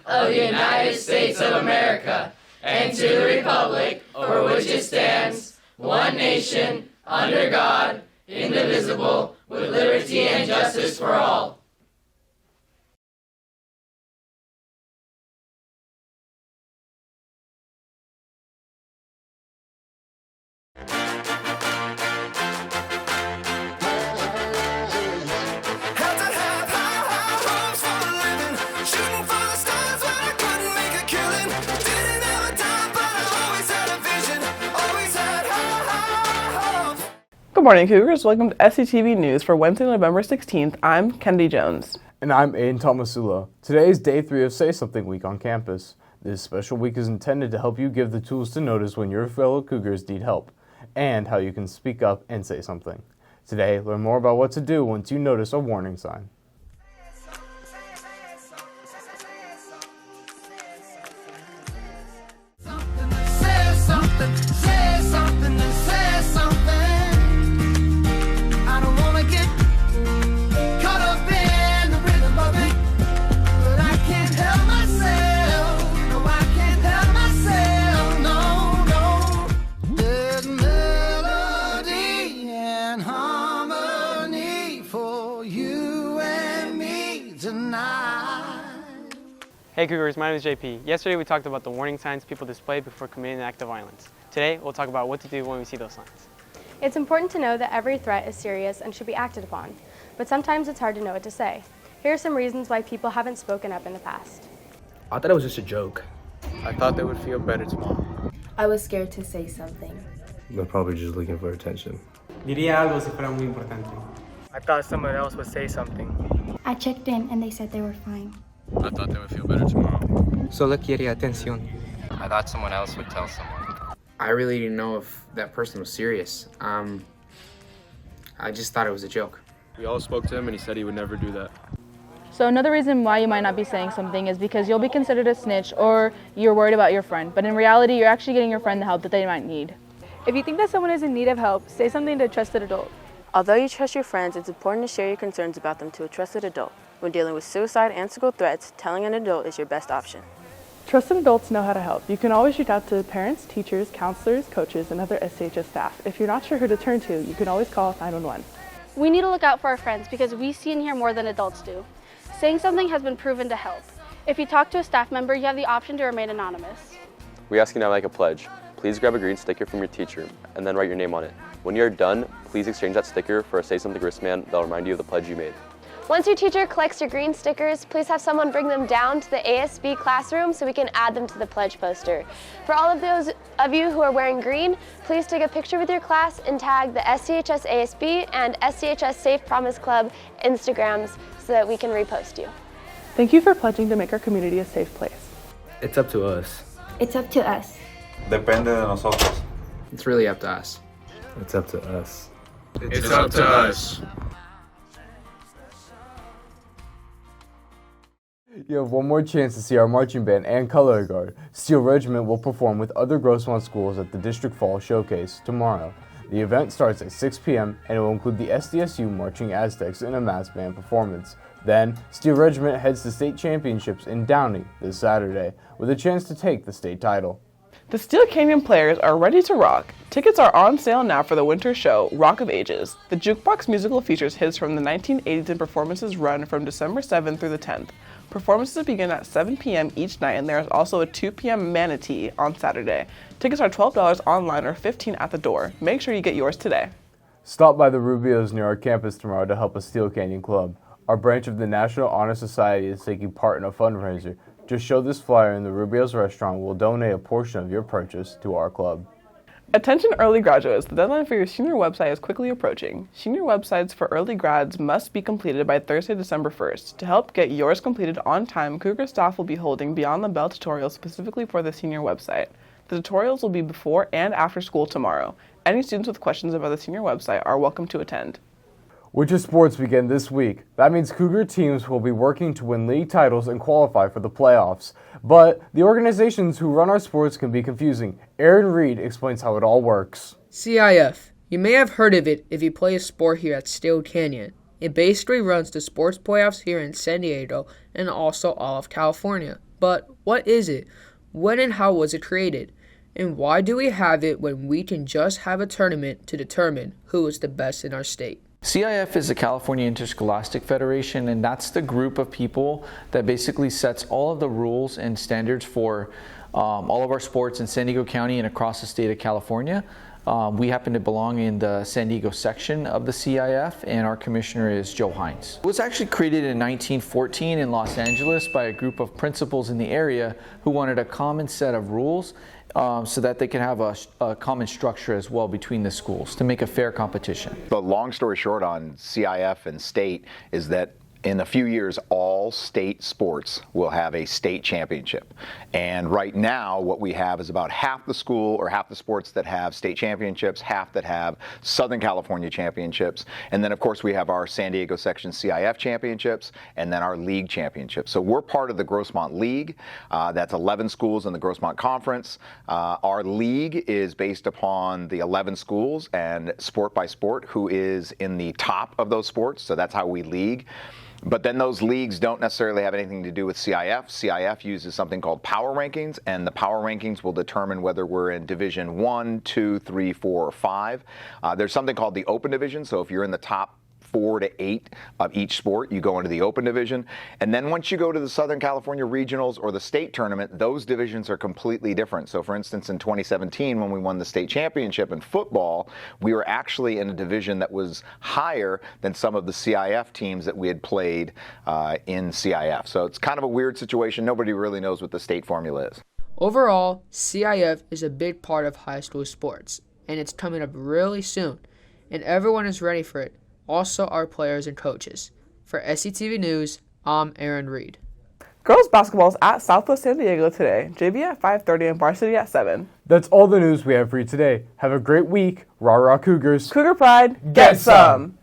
of the United States of America, and to the republic for which it stands, one nation, under God, indivisible, with liberty and justice for all. Good morning, Cougars. Welcome to SCTV News for Wednesday, November 16th. I'm Kennedy Jones. And I'm Aiden Tomasula. Today is day 3 of Say Something Week on campus. This special week is intended to help you give the tools to notice when your fellow Cougars need help, and how you can speak up and say something. Today, learn more about what to do once you notice a warning sign. Hey Cougars, my name is JP. Yesterday we talked about the warning signs people display before committing an act of violence. Today we'll talk about what to do when we see those signs. It's important to know that every threat is serious and should be acted upon, but sometimes it's hard to know what to say. Here are some reasons why people haven't spoken up in the past. I thought it was just a joke. I thought they would feel better tomorrow. I was scared to say something. They're probably just looking for attention. Diría algo si fuera muy importante. I thought someone else would say something. I checked in and they said they were fine. I thought they would feel better tomorrow. Solo quería atención. I thought someone else would tell someone. I really didn't know if that person was serious. I just thought it was a joke. We all spoke to him and he said he would never do that. So another reason why you might not be saying something is because you'll be considered a snitch or you're worried about your friend. But in reality, you're actually getting your friend the help that they might need. If you think that someone is in need of help, say something to a trusted adult. Although you trust your friends, it's important to share your concerns about them to a trusted adult. When dealing with suicide and school threats, telling an adult is your best option. Trusted adults know how to help. You can always reach out to parents, teachers, counselors, coaches, and other SCHS staff. If you're not sure who to turn to, you can always call 911. We need to look out for our friends because we see and hear more than adults do. Saying something has been proven to help. If you talk to a staff member, you have the option to remain anonymous. We ask you now to make a pledge. Please grab a green sticker from your teacher and then write your name on it. When you're done, please exchange that sticker for a Say Something wristband that'll remind you of the pledge you made. Once your teacher collects your green stickers, please have someone bring them down to the ASB classroom so we can add them to the pledge poster. For all of those of you who are wearing green, please take a picture with your class and tag the SCHS ASB and SCHS Safe Promise Club Instagrams so that we can repost you. Thank you for pledging to make our community a safe place. It's up to us. It's up to us. Depende de nosotros. It's really up to us. It's up to us. It's up to us. You have one more chance to see our marching band and color guard. Steel Regiment will perform with other Grossmont schools at the District Fall Showcase tomorrow. The event starts at 6 p.m. and it will include the SDSU Marching Aztecs in a mass band performance. Then, Steel Regiment heads to state championships in Downey this Saturday with a chance to take the state title. The Steel Canyon Players are ready to rock. Tickets are on sale now for the winter show, Rock of Ages. The Jukebox musical features hits from the 1980s and performances run from December 7th through the 10th. Performances begin at 7 p.m. each night, and there is also a 2 p.m. manatee on Saturday. Tickets are $12 online or $15 at the door. Make sure you get yours today. Stop by the Rubios near our campus tomorrow to help a Steel Canyon Club. Our branch of the National Honor Society is taking part in a fundraiser. Just show this flyer in the Rubios restaurant. We'll donate a portion of your purchase to our club. Attention early graduates, the deadline for your senior website is quickly approaching. Senior websites for early grads must be completed by Thursday, December 1st. To help get yours completed on time, Cougar staff will be holding Beyond the Bell tutorials specifically for the senior website. The tutorials will be before and after school tomorrow. Any students with questions about the senior website are welcome to attend. Winter sports begin this week. That means Cougar teams will be working to win league titles and qualify for the playoffs. But the organizations who run our sports can be confusing. Aaron Reed explains how it all works. CIF. You may have heard of it if you play a sport here at Steel Canyon. It basically runs the sports playoffs here in San Diego and also all of California. But what is it? When and how was it created? And why do we have it when we can just have a tournament to determine who is the best in our state? CIF is the California Interscholastic Federation, and that's the group of people that basically sets all of the rules and standards for all of our sports in San Diego County and across the state of California. We happen to belong in the San Diego section of the CIF, and our commissioner is Joe Hines. It was actually created in 1914 in Los Angeles by a group of principals in the area who wanted a common set of rules so that they could have a common structure as well between the schools to make a fair competition. The long story short on CIF and state is that in a few years, all state sports will have a state championship. And right now, what we have is about half the school or half the sports that have state championships, half that have Southern California championships. And then, of course, we have our San Diego section CIF championships and then our league championships. So we're part of the Grossmont League. That's 11 schools in the Grossmont Conference. Our league is based upon the 11 schools and sport by sport who is in the top of those sports. So that's how we league. But then those leagues don't necessarily have anything to do with CIF. CIF uses something called power rankings, and the power rankings will determine whether we're in Division 1, 2, 3, 4, or 5. There's something called the open division, so if you're in the top 4 to 8 of each sport, you go into the open division. And then once you go to the Southern California regionals or the state tournament, those divisions are completely different. So for instance, in 2017, when we won the state championship in football, we were actually in a division that was higher than some of the CIF teams that we had played in CIF. So it's kind of a weird situation. Nobody really knows what the state formula is. Overall, CIF is a big part of high school sports, and it's coming up really soon, and everyone is ready for it. Also our players and coaches. For SCTV News, I'm Aaron Reed. Girls basketball is at Southwest San Diego today. JV at 5:30 and varsity at 7. That's all the news we have for you today. Have a great week. Rah rah Cougars. Cougar Pride, get some!